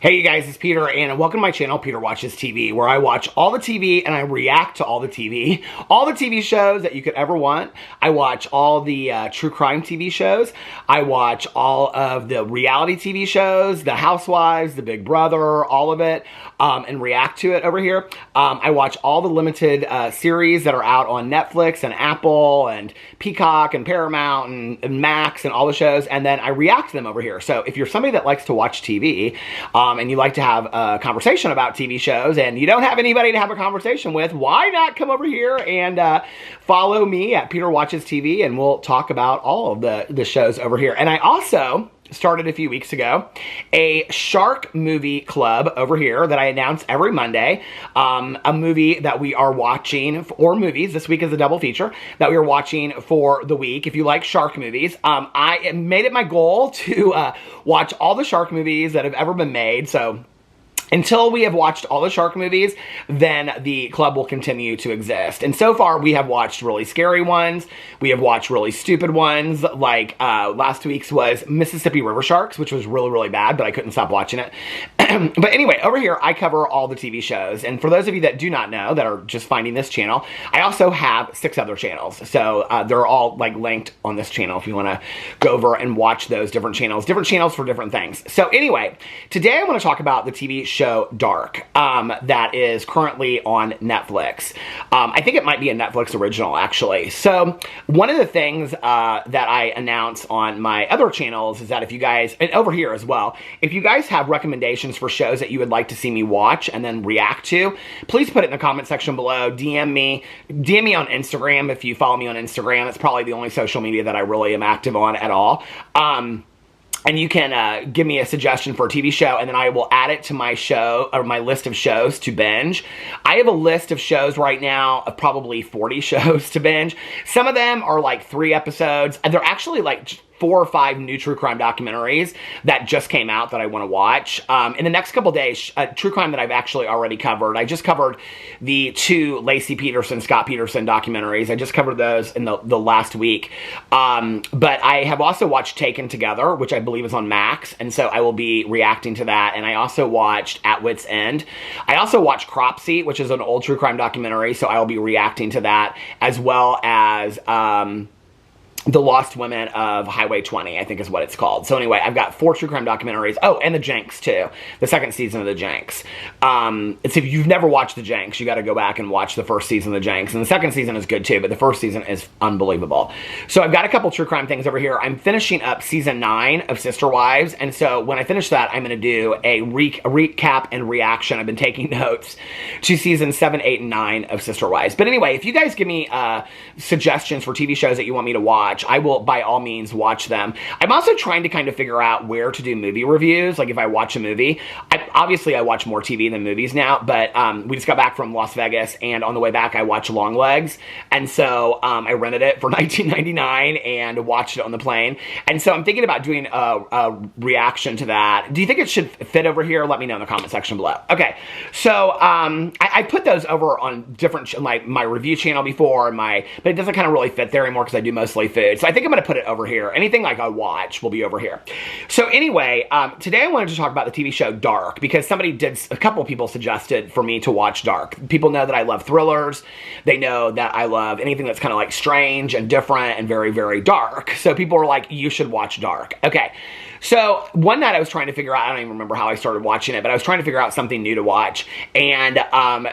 Hey you guys, it's Peter and welcome to my channel, Peter Watches TV, where I watch all the TV and I react to all the TV shows that you could ever want. I watch all the true crime TV shows. I watch all of the reality TV shows, The Housewives, The Big Brother, all of it, and react to it over here. I watch all the limited series that are out on Netflix and Apple and Peacock and Paramount and Max and all the shows, and then I react to them over here. So if you're somebody that likes to watch TV, and you like to have a conversation about TV shows, and you don't have anybody to have a conversation with, why not come over here and follow me at Peter Watches TV, and we'll talk about all of the shows over here. And I also started a few weeks ago a shark movie club over here that I announce every Monday. A movie that we are watching, or movies, this week is a double feature, that we are watching for the week. If you like shark movies, I made it my goal to watch all the shark movies that have ever been made. So until we have watched all the shark movies, then the club will continue to exist. And so far, we have watched really scary ones. We have watched really stupid ones, like last week's was Mississippi River Sharks, which was really, really bad, but I couldn't stop watching it. But anyway, over here, I cover all the TV shows. And for those of you that do not know, that are just finding this channel, I also have 6 other channels. So they're all like linked on this channel if you want to go over and watch those different channels for different things. So anyway, today I want to talk about the TV show Dark, that is currently on Netflix. I think it might be a Netflix original, actually. So one of the things that I announce on my other channels is that if you guys, and over here as well, if you guys have recommendations for shows that you would like to see me watch and then react to, please put it in the comment section below. DM me on Instagram if you follow me on Instagram. It's probably the only social media that I really am active on at all. And you can give me a suggestion for a TV show, and then I will add it to my show, or my list of shows to binge. I have a list of shows right now of probably 40 shows to binge. Some of them are like 3 episodes, and they're actually like 4 or 5 new true crime documentaries that just came out that I want to watch. In the next couple days, true crime that I've actually already covered. I just covered the 2 Lacey Peterson, Scott Peterson documentaries. I just covered those in the last week. But I have also watched Taken Together, which I believe is on Max, and so I will be reacting to that. And I also watched At Wit's End. I also watched Cropsey, which is an old true crime documentary, so I will be reacting to that, as well as The Lost Women of Highway 20, I think is what it's called. So anyway, I've got 4 true crime documentaries. Oh, and The Jenks, too. The 2nd season of The Jenks. If you've never watched The Jenks, you got to go back and watch the 1st season of The Jenks. And the 2nd season is good, too, but the 1st season is unbelievable. So I've got a couple true crime things over here. I'm finishing up season 9 of Sister Wives, and so when I finish that, I'm going to do a recap and reaction. I've been taking notes to season 7, 8, and 9 of Sister Wives. But anyway, if you guys give me suggestions for TV shows that you want me to watch, I will by all means watch them. I'm also trying to kind of figure out where to do movie reviews, like if I watch a movie. Obviously I watch more TV than movies now, but we just got back from Las Vegas, and on the way back I watched Longlegs, and so I rented it for $19.99 and watched it on the plane, and so I'm thinking about doing a reaction to that. Do you think it should fit over here? Let me know in the comment section below. Okay, so I put those over on different, my review channel before, but it doesn't kind of really fit there anymore because I do mostly food. So I think I'm going to put it over here. Anything like I watch will be over here. So anyway, today I wanted to talk about the TV show Dark, because a couple of people suggested for me to watch Dark. People know that I love thrillers. They know that I love anything that's kind of like strange and different and very, very dark. So people were like, you should watch Dark. Okay. So one night I was trying to figure out, I don't even remember how I started watching it, but I was trying to figure out something new to watch. And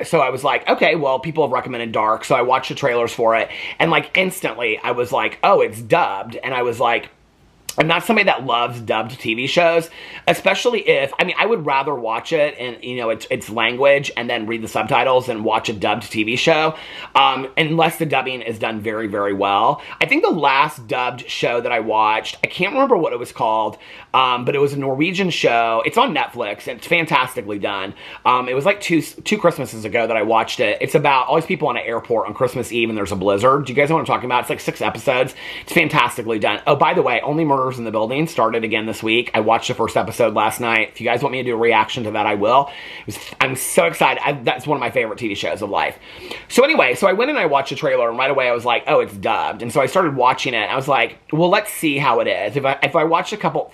so I was like, okay, well, people have recommended Dark. So I watched the trailers for it. And like instantly I was like, oh, it's dubbed. And I was like, I'm not somebody that loves dubbed TV shows, especially if, I would rather watch it in, its language and then read the subtitles than watch a dubbed TV show, unless the dubbing is done very, very well. I think the last dubbed show that I watched, I can't remember what it was called, but it was a Norwegian show. It's on Netflix, and it's fantastically done. It was like two Christmases ago that I watched it. It's about all these people on an airport on Christmas Eve, and there's a blizzard. Do you guys know what I'm talking about? It's like 6 episodes. It's fantastically done. Oh, by the way, Only Murders in the Building started again this week. I watched the 1st episode last night. If you guys want me to do a reaction to that, I will. I'm so excited. That's one of my favorite TV shows of life. So anyway, so I went and I watched the trailer, and right away I was like, oh, it's dubbed. And so I started watching it, and I was like, well, let's see how it is. If I watched a couple,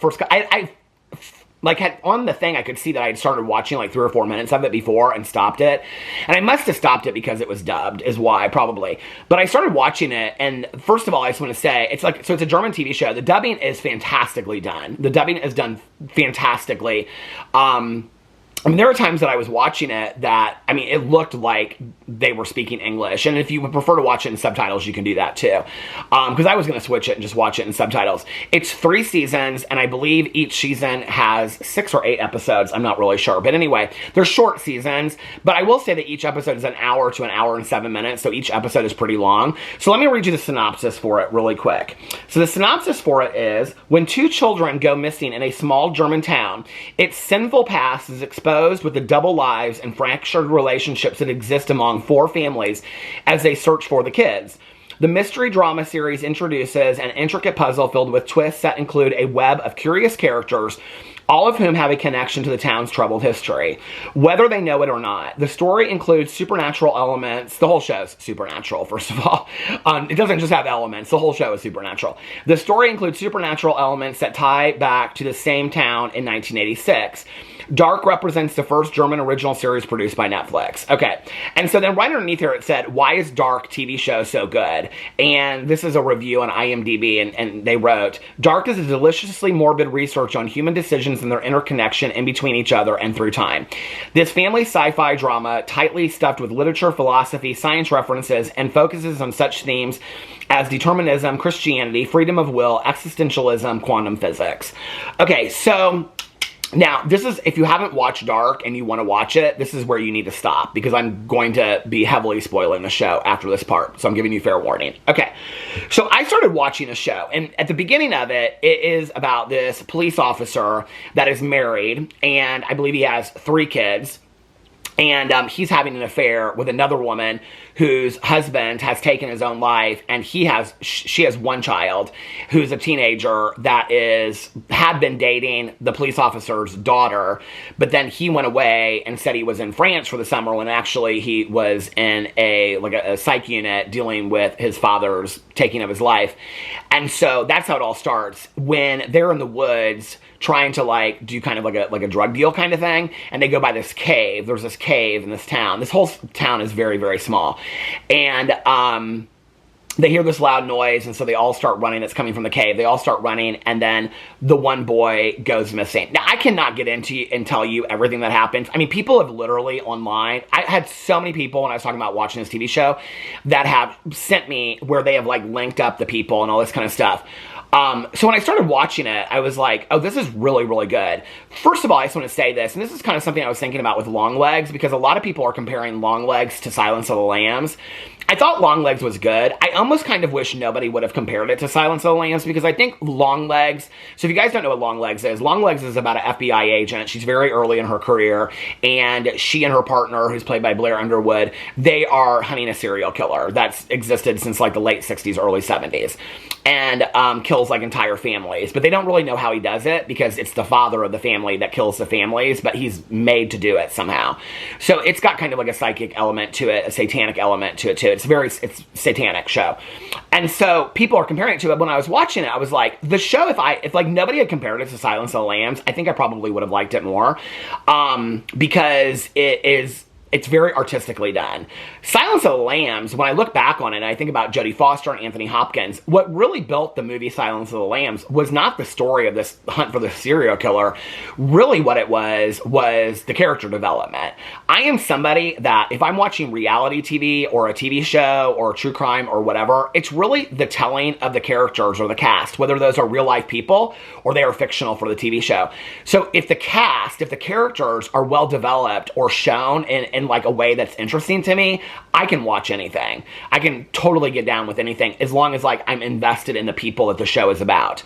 like on the thing, I could see that I had started watching like 3 or 4 minutes of it before and stopped it. And I must have stopped it because it was dubbed, is why, probably. But I started watching it, and first of all, I just want to say, it's a German TV show. The dubbing is fantastically done. The dubbing is done fantastically. I mean, there were times that I was watching it that, I mean, it looked like they were speaking English. And if you would prefer to watch it in subtitles, you can do that too. Because I was going to switch it and just watch it in subtitles. It's 3 seasons, and I believe each season has 6 or 8 episodes. I'm not really sure. But anyway, they're short seasons. But I will say that each episode is an hour to an hour and 7 minutes. So each episode is pretty long. So let me read you the synopsis for it really quick. So the synopsis for it is, when 2 children go missing in a small German town, its sinful past is exposed with the double lives and fractured relationships that exist among 4 families as they search for the kids. The mystery drama series introduces an intricate puzzle filled with twists that include a web of curious characters, all of whom have a connection to the town's troubled history, whether they know it or not. The story includes supernatural elements. The whole show's supernatural, first of all. It doesn't just have elements. The whole show is supernatural. The story includes supernatural elements that tie back to the same town in 1986. Dark represents the first German original series produced by Netflix. Okay, and so then right underneath here it said, why is Dark TV show so good? And this is a review on IMDb, and they wrote, Dark is a deliciously morbid research on human decisions and their interconnection in between each other and through time. This family sci-fi drama, tightly stuffed with literature, philosophy, science references, and focuses on such themes as determinism, Christianity, freedom of will, existentialism, quantum physics. Okay, so now, this is, if you haven't watched Dark and you want to watch it, this is where you need to stop, because I'm going to be heavily spoiling the show after this part, so I'm giving you fair warning. Okay, so I started watching a show, and at the beginning of it, it is about this police officer that is married, and I believe he has 3 kids, and he's having an affair with another woman whose husband has taken his own life, and she has 1 child who's a teenager that had been dating the police officer's daughter, but then he went away and said he was in France for the summer when actually he was in a psych unit dealing with his father's taking of his life. And so that's how it all starts, when they're in the woods trying to do kind of like a drug deal kind of thing, and they go by this cave. There's this cave in this town. This whole town is very, very small. And they hear this loud noise, and so they all start running. It's coming from the cave. They all start running, and then the one boy goes missing. Now, I cannot get into and tell you everything that happens. I mean, people have literally online, I had so many people when I was talking about watching this TV show that have sent me where they have linked up the people and all this kind of stuff. So when I started watching it, I was like, oh, this is really, really good. First of all, I just want to say this, and this is kind of something I was thinking about with Longlegs, because a lot of people are comparing Longlegs to Silence of the Lambs. I thought Longlegs was good. I almost kind of wish nobody would have compared it to Silence of the Lambs, because I think Longlegs, so if you guys don't know what Longlegs is about an FBI agent. She's very early in her career, and she and her partner, who's played by Blair Underwood, they are hunting a serial killer that's existed since the late 60s, early 70s. And kills entire families. But they don't really know how he does it, because it's the father of the family that kills the families, but he's made to do it somehow. So it's got kind of a psychic element to it, a satanic element to it too. It's satanic show. And so people are comparing it to it. When I was watching it, I was like, the show, if nobody had compared it to Silence of the Lambs, I think I probably would have liked it more. Because it's very artistically done. Silence of the Lambs, when I look back on it, and I think about Jodie Foster and Anthony Hopkins, what really built the movie Silence of the Lambs was not the story of this hunt for the serial killer. Really what it was the character development. I am somebody that, if I'm watching reality TV or a TV show or true crime or whatever, it's really the telling of the characters or the cast, whether those are real life people or they are fictional for the TV show. So if the characters are well developed or shown in a way that's interesting to me, I can watch anything. I can totally get down with anything as long as I'm invested in the people that the show is about.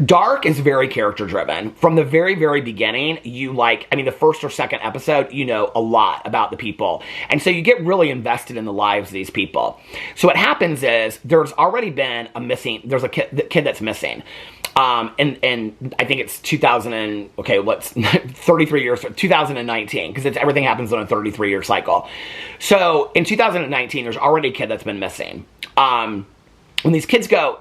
Dark is very character driven. From the very, very beginning, the first or second episode, you know a lot about the people. And so you get really invested in the lives of these people. So what happens is, there's already been there's a kid that's missing. And I think it's 33 years, 2019, because everything happens on a 33-year cycle. So in 2019, there's already a kid that's been missing. When these kids go,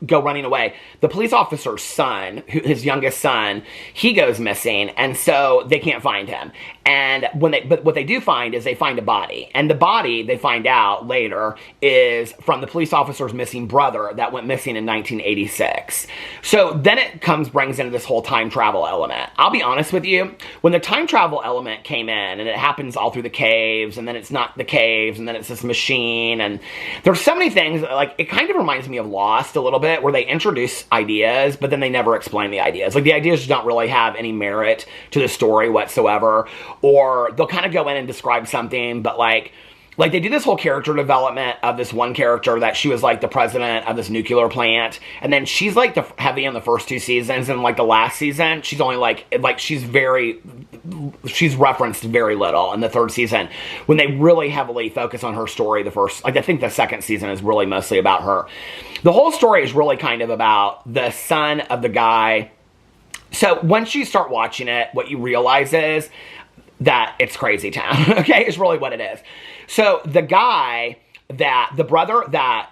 go running away. The police officer's son, his youngest son, he goes missing, and so they can't find him. And but what they do find is they find a body. And the body, they find out later, is from the police officer's missing brother that went missing in 1986. So then it brings into this whole time travel element. I'll be honest with you, when the time travel element came in, and it happens all through the caves, and then it's not the caves, and then it's this machine, and there's so many things, like, it kind of reminds me of Lost a little bit, where they introduce ideas, but then they never explain the ideas. Like, the ideas don't really have any merit to the story whatsoever, or they'll kind of go in and describe something, but like they do this whole character development of this one character that she was like the president of this nuclear plant, and then she's like heavy in the first 2 seasons, and like the last season, she's only like she's referenced very little in the 3rd season, when they really heavily focus on her story. The first, like, I think the 2nd season is really mostly about her. The whole story is really kind of about the son of the guy. So once you start watching it, what you realize is that it's crazy town, okay? It's really what it is. So the brother that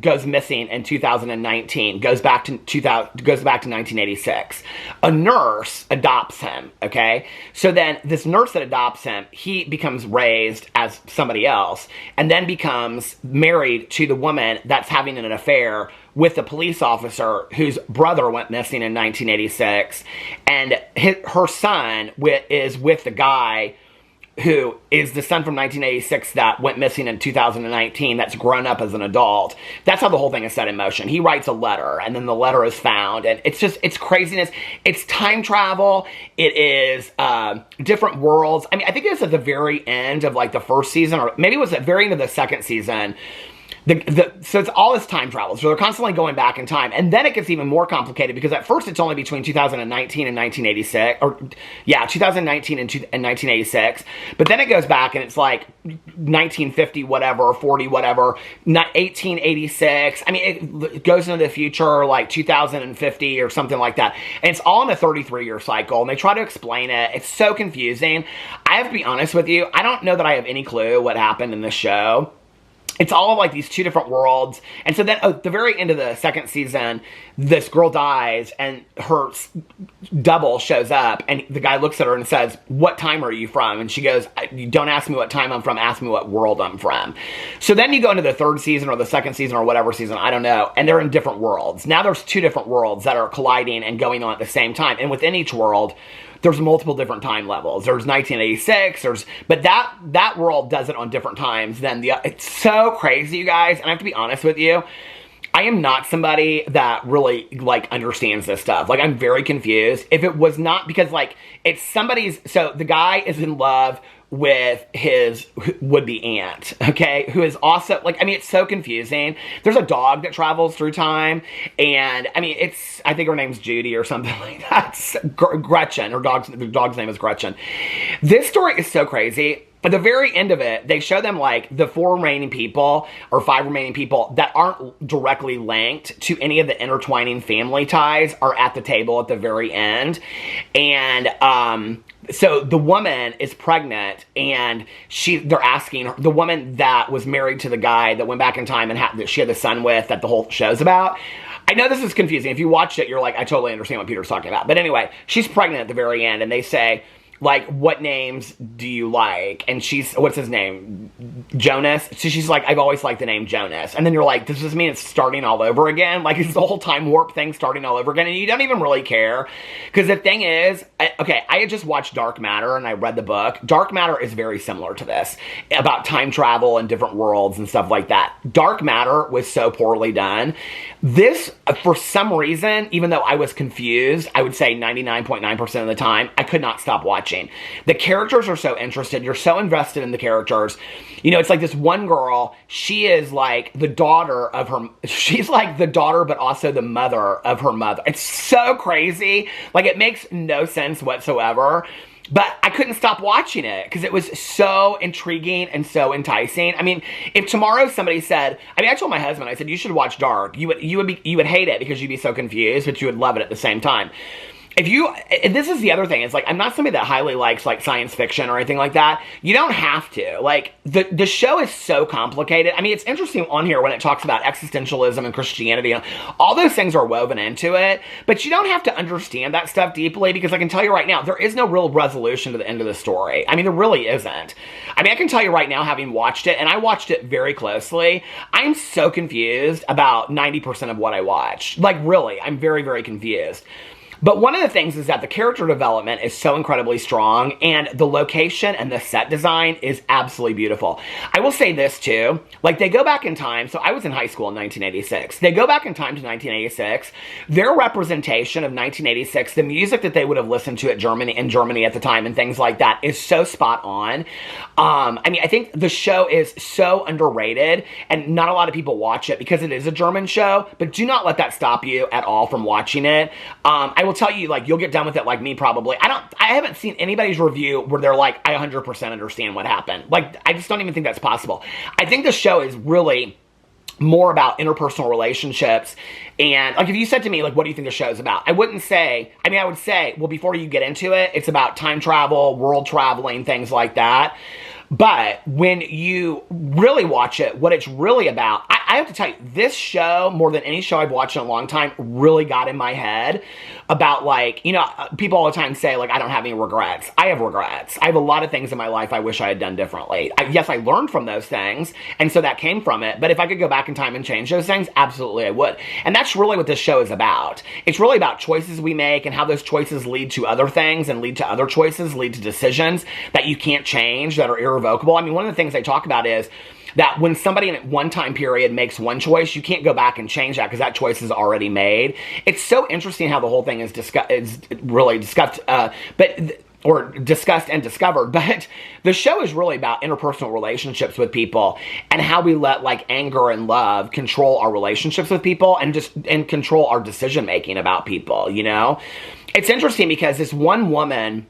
goes missing in 2019 goes back to 1986. A nurse adopts him, okay? So then this nurse that adopts him, he becomes raised as somebody else, and then becomes married to the woman that's having an affair with the police officer whose brother went missing in 1986, and her son is with the guy who is the son from 1986 that went missing in 2019 that's grown up as an adult. That's how the whole thing is set in motion. He writes a letter, and then the letter is found, and it's craziness. It's time travel. It is different worlds. I mean, I think it was at the very end of like the 1st season, or maybe it was at the very end of the 2nd season. So it's all this time travel. So they're constantly going back in time. And then it gets even more complicated, because at first it's only between 2019 and 1986. Or, yeah, 2019 and 1986. But then it goes back and it's like 1950 whatever, 40 whatever, 1886. I mean, it goes into the future, like 2050 or something like that. And it's all in a 33-year cycle. And they try to explain it. It's so confusing. I have to be honest with you. I don't know that I have any clue what happened in this show. It's all of like these 2 different worlds. And so then at the very end of the 2nd season, this girl dies and her double shows up, and the guy looks at her and says, "What time are you from?" And she goes, "Don't ask me what time I'm from, ask me what world I'm from." So then you go into the 3rd season or the 2nd season or whatever season, I don't know, and they're in different worlds. Now there's 2 different worlds that are colliding and going on at the same time. And within each world, there's multiple different time levels. There's 1986, but that world does it on different times than it's so crazy, you guys. And I have to be honest with you, I am not somebody that really, like, understands this stuff. Like, I'm very confused. If it was not because, like, it's so the guy is in love with his would-be aunt, okay, who is also, like, I mean, it's so confusing. There's a dog that travels through time, and, I mean, I think her name's Judy or something like that. Gretchen, the dog's name is Gretchen. This story is so crazy. At the very end of it, they show them, like, the 4 remaining people, or 5 remaining people, that aren't directly linked to any of the intertwining family ties are at the table at the very end. And, so the woman is pregnant, and they're asking her, the woman that was married to the guy that went back in time and that she had the son with, that the whole show's about. I know this is confusing. If you watched it, you're like, I totally understand what Peter's talking about. But anyway, she's pregnant at the very end, and they say, like, what names do you like? And what's his name? Jonas? So she's like, I've always liked the name Jonas. And then you're like, does this mean it's starting all over again? Like, is the whole time warp thing starting all over again? And you don't even really care. Because the thing is, I had just watched Dark Matter, and I read the book. Dark Matter is very similar to this, about time travel and different worlds and stuff like that. Dark Matter was so poorly done. This, for some reason, even though I was confused, I would say 99.9% of the time, I could not stop watching. The characters are so interested. You're so invested in the characters. You know, it's like this one girl, she is like the daughter of her, she's like the daughter, but also the mother of her mother. It's so crazy. Like, it makes no sense whatsoever. But I couldn't stop watching it because it was so intriguing and so enticing. I mean, if tomorrow somebody said, I told my husband, I said, you should watch Dark. You would hate it because you'd be so confused, but you would love it at the same time. this is the other thing. It's like, I'm not somebody that highly likes like science fiction or anything like that. You don't have to. Like, the show is so complicated. I mean, it's interesting on here when it talks about existentialism and Christianity. And all those things are woven into it. But you don't have to understand that stuff deeply, because I can tell you right now, there is no real resolution to the end of the story. I mean, there really isn't. I mean, I can tell you right now, having watched it, and I watched it very closely, I'm so confused about 90% of what I watched. Like, really, I'm very, very confused. But one of the things is that the character development is so incredibly strong, and the location and the set design is absolutely beautiful. I will say this too, like, they go back in time. So I was in high school in 1986. They go back in time to 1986. Their representation of 1986, the music that they would have listened to in Germany at the time and things like that, is so spot on. I mean, I think the show is so underrated, and not a lot of people watch it because it is a German show, but do not let that stop you at all from watching it. I will tell you, like, you'll get done with it like me probably. I haven't seen anybody's review where they're like, I 100% understand what happened. Like, I just don't even think that's possible. I think the show is really more about interpersonal relationships. And like, if you said to me, like, what do you think the show is about? I wouldn't say, I mean, I would say, well, before you get into it, it's about time travel, world traveling, things like that. But when you really watch it, what it's really about, I have to tell you, this show, more than any show I've watched in a long time, really got in my head about, like, you know, people all the time say, like, I don't have any regrets. I have regrets. I have a lot of things in my life I wish I had done differently. Yes, I learned from those things, and so that came from it. But if I could go back in time and change those things, absolutely I would. And that's really what this show is about. It's really about choices we make and how those choices lead to other things and lead to other choices, lead to decisions that you can't change, that are irrevocable. I mean, one of the things they talk about is that when somebody in one time period makes one choice, you can't go back and change that because that choice is already made. It's so interesting how the whole thing is really discussed, or discussed and discovered. But the show is really about interpersonal relationships with people and how we let, like, anger and love control our relationships with people and control our decision making about people, you know? It's interesting because this one woman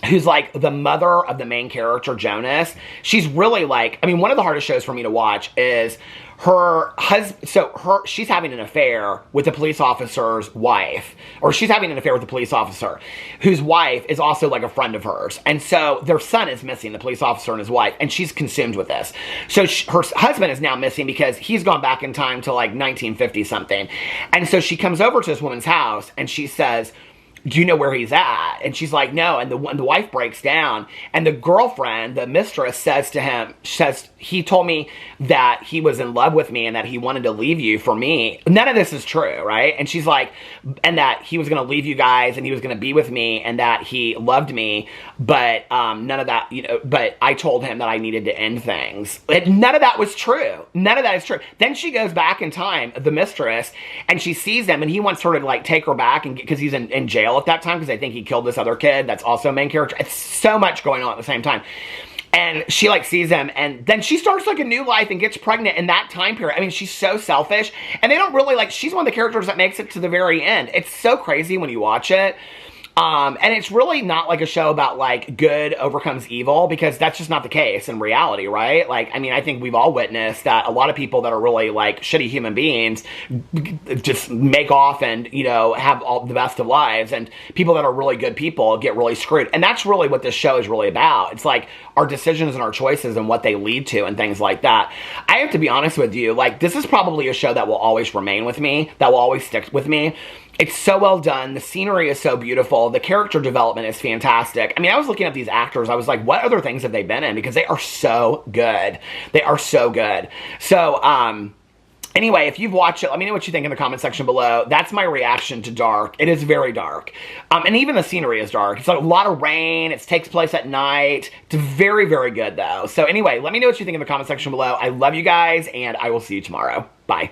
who's like the mother of the main character, Jonas, she's really like, I mean, one of the hardest shows for me to watch is her husband. She's having an affair with the police officer's wife, or she's having an affair with the police officer whose wife is also like a friend of hers. And so their son is missing, the police officer and his wife, and she's consumed with this. So her husband is now missing because he's gone back in time to like 1950 something. And so she comes over to this woman's house and she says, do you know where he's at? And she's like, no. And the wife breaks down, and the girlfriend, the mistress, says to him, he told me that he was in love with me and that he wanted to leave you for me. None of this is true, right? And she's like, and that he was going to leave you guys and he was going to be with me and that he loved me, but none of that, you know, but I told him that I needed to end things. None of that was true. None of that is true. Then she goes back in time, the mistress, and she sees him, and he wants her to, like, take her back, and because he's in jail at that time because I think he killed this other kid that's also a main character. It's so much going on at the same time. And she, like, sees him, and then she starts, like, a new life and gets pregnant in that time period. I mean, she's so selfish, and they don't really, like, she's one of the characters that makes it to the very end. It's so crazy when you watch it. And it's really not like a show about, like, good overcomes evil, because that's just not the case in reality, right? Like, I mean, I think we've all witnessed that a lot of people that are really, like, shitty human beings just make off and, you know, have all the best of lives, and people that are really good people get really screwed. And that's really what this show is really about. It's like our decisions and our choices and what they lead to and things like that. I have to be honest with you, like, this is probably a show that will always remain with me, that will always stick with me. It's so well done. The scenery is so beautiful. The character development is fantastic. I mean, I was looking at these actors. I was like, what other things have they been in? Because they are so good. They are so good. So, anyway, if you've watched it, let me know what you think in the comment section below. That's my reaction to Dark. It is very dark. And even the scenery is dark. It's like a lot of rain. It takes place at night. It's very, very good, though. So anyway, let me know what you think in the comment section below. I love you guys, and I will see you tomorrow. Bye.